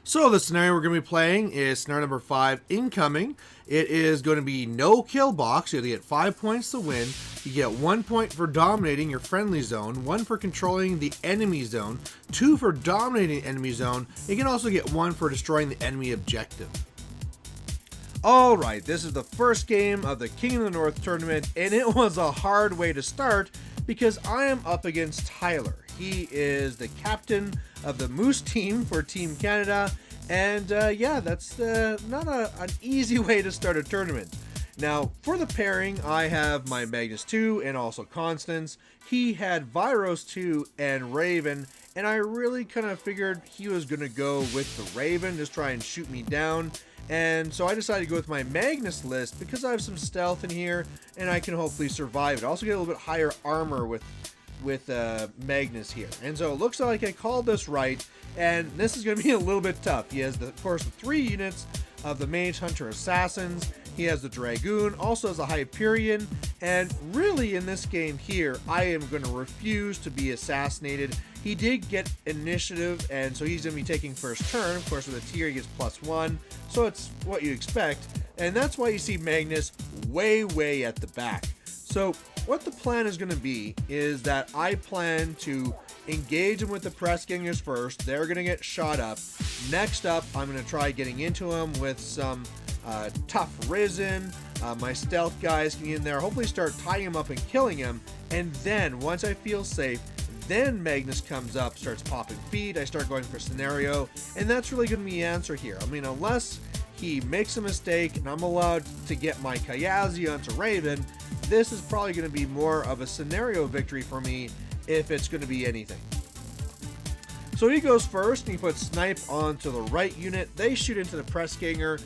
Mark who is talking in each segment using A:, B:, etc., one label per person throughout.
A: So the scenario we're going to be playing is scenario number 5, incoming. It is going to be no kill box. You get 5 points to win. You get 1 point for dominating your friendly zone, 1 for controlling the enemy zone, 2 for dominating the enemy zone. You can also get 1 for destroying the enemy objective. Alright, this is the first game of the King of the North tournament, and it was a hard way to start because I am up against Tyler. He is the captain of the Moose team for Team Canada, and yeah, that's not an easy way to start a tournament. Now, for the pairing, I have my Magnus2 and also Constance. He had Virus2 and Rayvn, and I really kind of figured he was going to go with the Rayvn, just try and shoot me down. And so I decided to go with my Magnus list because I have some stealth in here, and I can hopefully survive it. I also get a little bit higher armor with Magnus here. And so it looks like I called this right, and this is going to be a little bit tough. He has, of course, the 3 units of the Mage Hunter Assassins. He has the Dragoon, also has a Hyperion, and really in this game here, I am going to refuse to be assassinated. He did get initiative, and so he's going to be taking first turn. Of course, with a tier, he gets +1, so it's what you expect, and that's why you see Magnus way at the back. So what the plan is going to be is that I plan to engage him with the press gangers first. They're going to get shot up. Next up, I'm going to try getting into him with some tough Risen. My stealth guys can get in there, hopefully start tying him up and killing him. And then once I feel safe, then Magnus comes up, starts popping feet. I start going for scenario, and that's really going to be the answer here. I mean, unless he makes a mistake and I'm allowed to get my Kayazi onto Rayvn, this is probably going to be more of a scenario victory for me if it's going to be anything. So he goes first, and he puts Snipe onto the right unit. They shoot into the press ganger.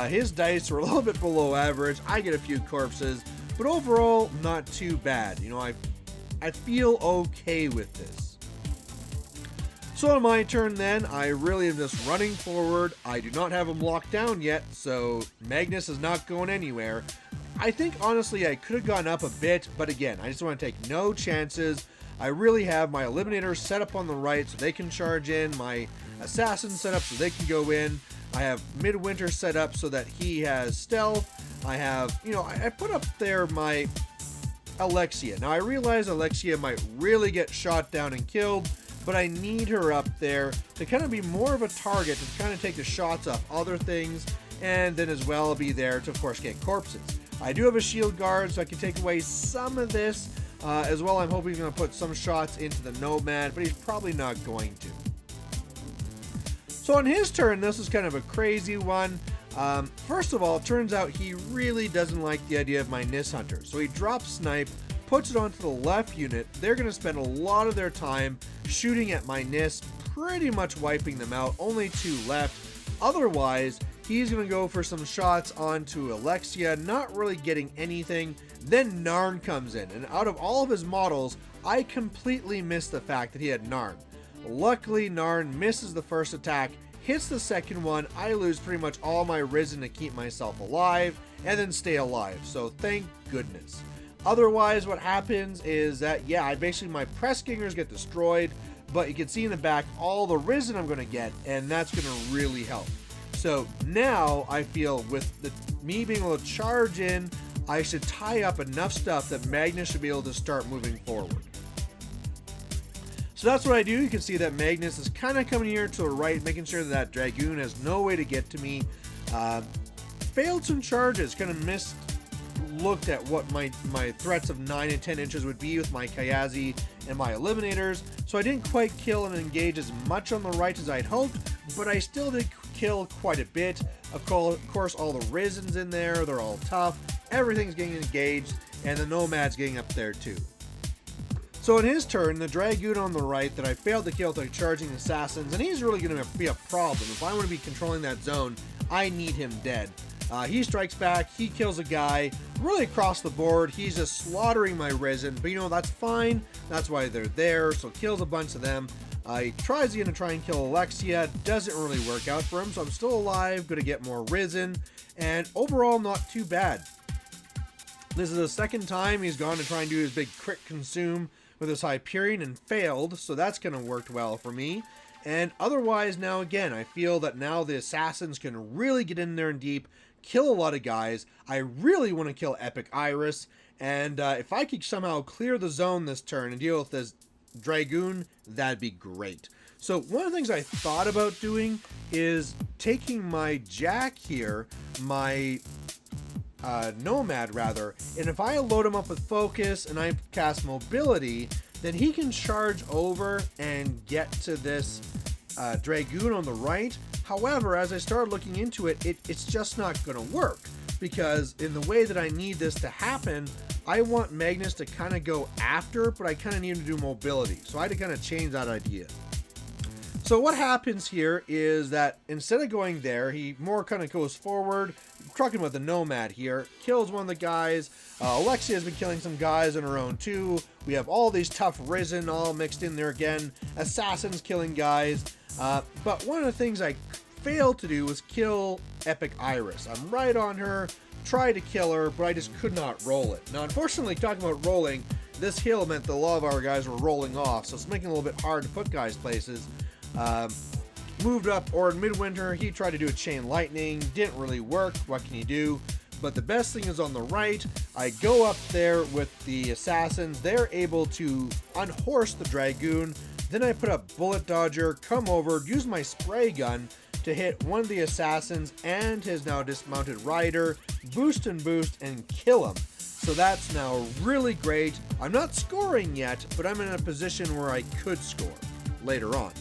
A: His dice are a little bit below average. I get a few corpses, but overall, not too bad. You know, I feel okay with this. So on my turn then, I really am just running forward. I do not have him locked down yet, so Magnus is not going anywhere. I think honestly I could have gone up a bit, but again, I just want to take no chances. I really have my Eliminators set up on the right so they can charge in, my Assassins set up so they can go in. I have Midwinter set up so that he has stealth. I have, you know, I put up there my Alexia. Now I realize Alexia might really get shot down and killed, but I need her up there to kind of be more of a target, to kind of take the shots off other things, and then as well be there to, of course, get corpses. I do have a shield guard, so I can take away some of this. As well, I'm hoping he's going to put some shots into the Nomad, but he's probably not going to. So on his turn, this is kind of a crazy one. First of all, it turns out he really doesn't like the idea of my Nis Hunter. So he drops Snipe, puts it onto the left unit. They're going to spend a lot of their time shooting at my Nis, pretty much wiping them out. Only 2 left. Otherwise, he's going to go for some shots onto Alexia, not really getting anything. Then Narn comes in, and out of all of his models, I completely missed the fact that he had Narn. Luckily, Narn misses the first attack, hits the second one. I lose pretty much all my Risen to keep myself alive, and then stay alive, so thank goodness. Otherwise, what happens is that, yeah, basically my press gangers get destroyed, but you can see in the back all the Risen I'm going to get, and that's going to really help. So now I feel with me being able to charge in, I should tie up enough stuff that Magnus should be able to start moving forward. So that's what I do. You can see that Magnus is kind of coming here to the right, making sure that Dragoon has no way to get to me. Failed some charges, kind of looked at what my threats of 9 and 10 inches would be with my Kayazi and my Eliminators. So I didn't quite kill and engage as much on the right as I'd hoped, but I still did kill quite a bit. Of course, all the Risen's in there. They're all tough. Everything's getting engaged, and the Nomad's getting up there too. So in his turn, the Dragoon on the right that I failed to kill by charging Assassins, and he's really going to be a problem. If I want to be controlling that zone, I need him dead. He strikes back, he kills a guy, really across the board. He's just slaughtering my Rayvn, but you know, that's fine. That's why they're there, so kills a bunch of them. He tries again to try and kill Alexia, doesn't really work out for him, so I'm still alive, gonna get more Rayvn, and overall not too bad. This is the second time he's gone to try and do his big crit consume with his Hyperion and failed, so that's gonna work well for me. And otherwise now again, I feel that now the assassins can really get in there and deep, kill a lot of guys. I really want to kill Epic Iris, and if I could somehow clear the zone this turn and deal with this Dragoon, that'd be great. So one of the things I thought about doing is taking my Jack here, my Nomad rather, and if I load him up with focus and I cast mobility, then he can charge over and get to this Dragoon on the right. However, as I started looking into it, it's just not going to work, because in the way that I need this to happen, I want Magnus to kind of go after, but I kind of need him to do mobility. So I had to kind of change that idea. So what happens here is that instead of going there, he more kind of goes forward. I'm talking about the Nomad here. Kills one of the guys. Alexia has been killing some guys on her own too. We have all these tough Rayvn all mixed in there again. Assassins killing guys. But one of the things I failed to do was kill Epic Iris. I'm right on her, tried to kill her, but I just could not roll it. Now, unfortunately, talking about rolling, this hill meant that a lot of our guys were rolling off, so it's making it a little bit hard to put guys places. Moved up Orin Midwinter. He tried to do a chain lightning, didn't really work. What can you do? But the best thing is on the right. I go up there with the assassins. They're able to unhorse the Dragoon. Then I put a bullet dodger, come over, use my spray gun to hit one of the assassins and his now dismounted rider, boost, and kill him. So that's now really great. I'm not scoring yet, but I'm in a position where I could score later on.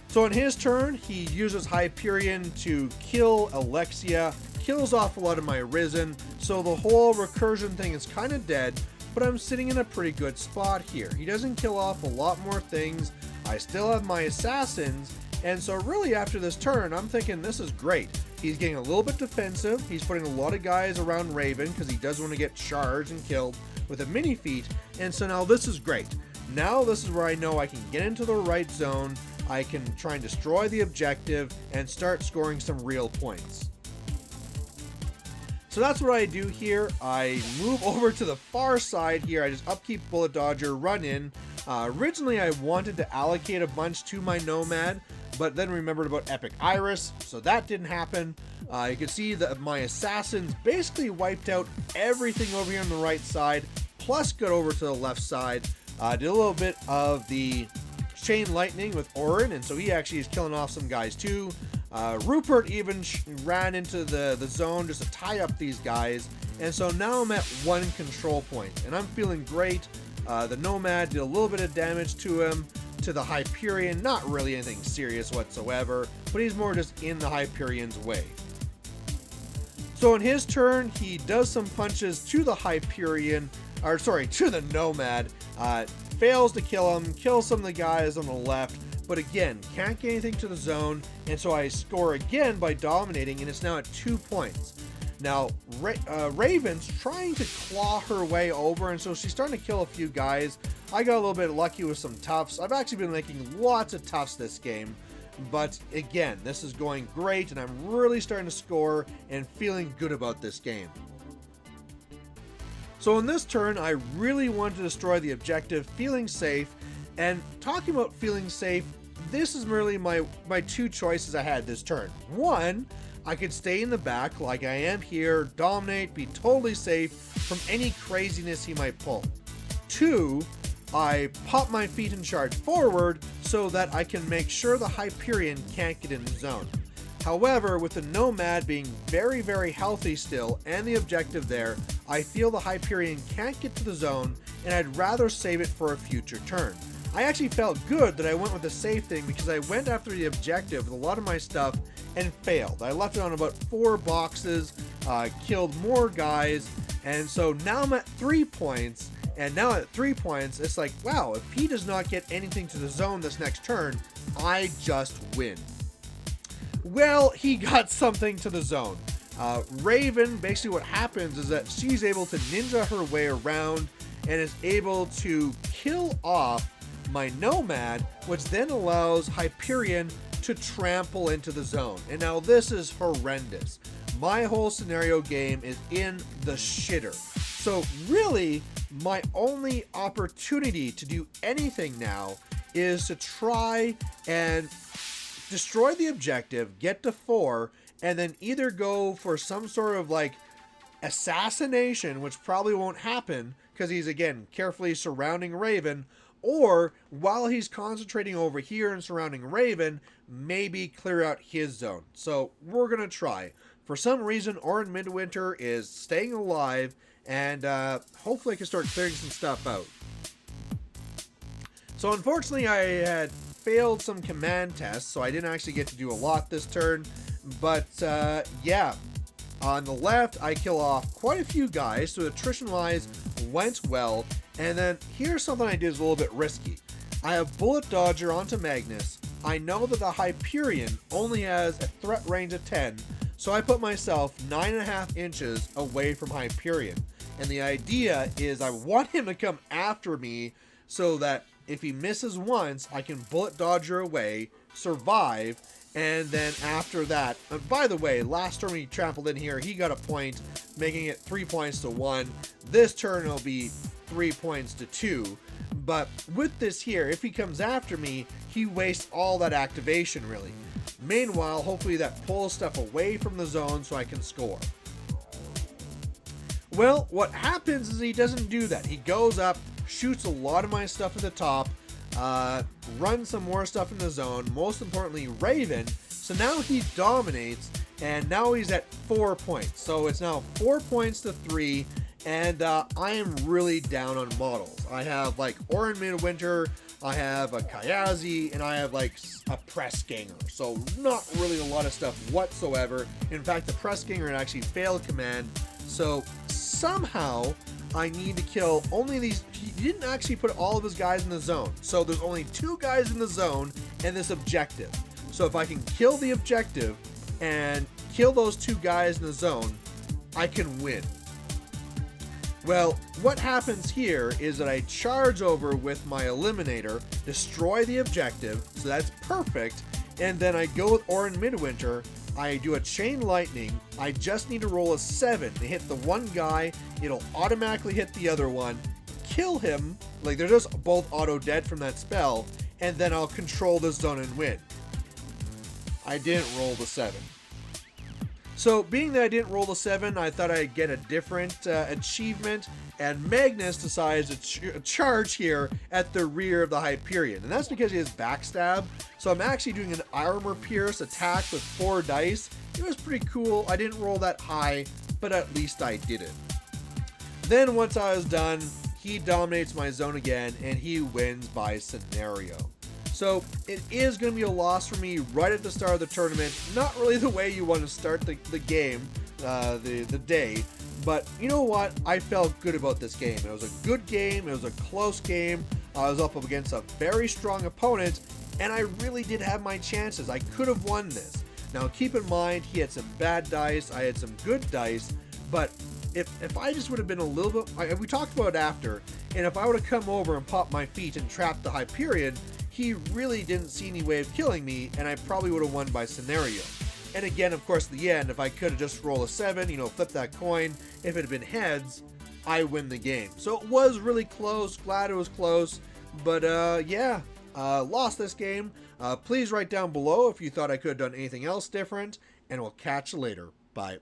A: So on his turn, he uses Hyperion to kill Alexia, kills off a lot of my Rayvn, so the whole recursion thing is kind of dead, but I'm sitting in a pretty good spot here. He doesn't kill off a lot more things. I still have my assassins, and so really after this turn, I'm thinking this is great. He's getting a little bit defensive. He's putting a lot of guys around Rayvn because he does want to get charged and killed with a mini feat, and so now this is great. Now this is where I know I can get into the right zone, I can try and destroy the objective, and start scoring some real points. So that's what I do here. I move over to the far side here. I just upkeep Bullet Dodger, run in. Originally I wanted to allocate a bunch to my Nomad, but then remembered about Epic Iris, so that didn't happen. You can see that my assassins basically wiped out everything over here on the right side, plus got over to the left side. Did a little bit of the chain lightning with Orin, and so he actually is killing off some guys too. Rupert even ran into the zone just to tie up these guys, and so now I'm at 1 control point, and I'm feeling great. The Nomad did a little bit of damage to him, to the Hyperion, not really anything serious whatsoever, but he's more just in the Hyperion's way. So on his turn, he does some punches to the Hyperion, or sorry, to the Nomad, fails to kill him, kills some of the guys on the left, but again, can't get anything to the zone, and so I score again by dominating, and it's now at 2 points. Now, Rayvn's trying to claw her way over, and so she's starting to kill a few guys. I got a little bit lucky with some toughs. I've actually been making lots of toughs this game, but again, this is going great, and I'm really starting to score and feeling good about this game. So in this turn, I really wanted to destroy the objective, feeling safe, and talking about feeling safe, this is really my two choices I had this turn. One, I could stay in the back like I am here, dominate, be totally safe from any craziness he might pull. Two, I pop my feet and charge forward so that I can make sure the Hyperion can't get in the zone. However, with the Nomad being very, very healthy still and the objective there, I feel the Hyperion can't get to the zone, and I'd rather save it for a future turn. I actually felt good that I went with the safe thing because I went after the objective with a lot of my stuff and failed. I left it on about 4 boxes, killed more guys, and so now I'm at 3 points, and now at 3 points, it's like, wow, if he does not get anything to the zone this next turn, I just win. Well, he got something to the zone. Rayvn, basically what happens is that she's able to ninja her way around and is able to kill off my Nomad, which then allows Hyperion to trample into the zone. And now this is horrendous. My whole scenario game is in the shitter. So really, my only opportunity to do anything now is to try and destroy the objective, get to 4, and then either go for some sort of like assassination, which probably won't happen because he's again carefully surrounding Rayvn, or while he's concentrating over here and surrounding Rayvn, maybe clear out his zone. So we're gonna try. For some reason, Orin Midwinter is staying alive, and hopefully I can start clearing some stuff out. So unfortunately, I had failed some command tests, so I didn't actually get to do a lot this turn. But yeah, on the left, I kill off quite a few guys, so attrition-wise went well. And then here's something I did is a little bit risky. I have Bullet Dodger onto Magnus. I know that the Hyperion only has a threat range of 10, so I put myself 9.5 inches away from Hyperion. And the idea is I want him to come after me so that if he misses once, I can Bullet Dodger away, survive, and then after that, by the way, last turn he trampled in here, he got a point, making it 3 points to 1. This turn it'll be 3 points to 2. But with this here, if he comes after me, he wastes all that activation really. Meanwhile, hopefully that pulls stuff away from the zone so I can score. Well, what happens is he doesn't do that. He goes up, shoots a lot of my stuff at the top, runs some more stuff in the zone, most importantly Rayvn. So now he dominates, and now he's at 4 points. So it's now 4 points to 3, and I am really down on models. I have like Orin Midwinter, I have a Kayazi, and I have like a Press Ganger. So not really a lot of stuff whatsoever. In fact, the Press Ganger actually failed command. So somehow I need to kill only these. He didn't actually put all of his guys in the zone. So there's only 2 guys in the zone and this objective. So if I can kill the objective and kill those 2 guys in the zone, I can win. Well, what happens here is that I charge over with my Eliminator, destroy the objective, so that's perfect, and then I go with Orin Midwinter, I do a Chain Lightning, I just need to roll a 7 to hit the one guy, it'll automatically hit the other one, kill him, like they're just both auto dead from that spell, and then I'll control the zone and win. I didn't roll the 7. So being that I didn't roll the 7, I thought I'd get a different achievement, and Magnus decides to charge here at the rear of the Hyperion, and that's because he has backstab. So I'm actually doing an armor pierce attack with 4 dice. It was pretty cool. I didn't roll that high, but at least I did it. Then once I was done, he dominates my zone again, and he wins by scenario. So it is going to be a loss for me right at the start of the tournament. Not really the way you want to start the game, the day. But you know what? I felt good about this game. It was a good game. It was a close game. I was up against a very strong opponent, and I really did have my chances. I could have won this. Now keep in mind, he had some bad dice. I had some good dice. But if I just would have been a little bit... We talked about it after. And if I would have come over and popped my feet and trapped the Hyperion, he really didn't see any way of killing me, and I probably would have won by scenario. And again, of course, at the end, if I could have just rolled a 7, flip that coin, if it had been heads, I win the game. So it was really close, glad it was close, but yeah, lost this game. Please write down below if you thought I could have done anything else different, and we'll catch you later. Bye.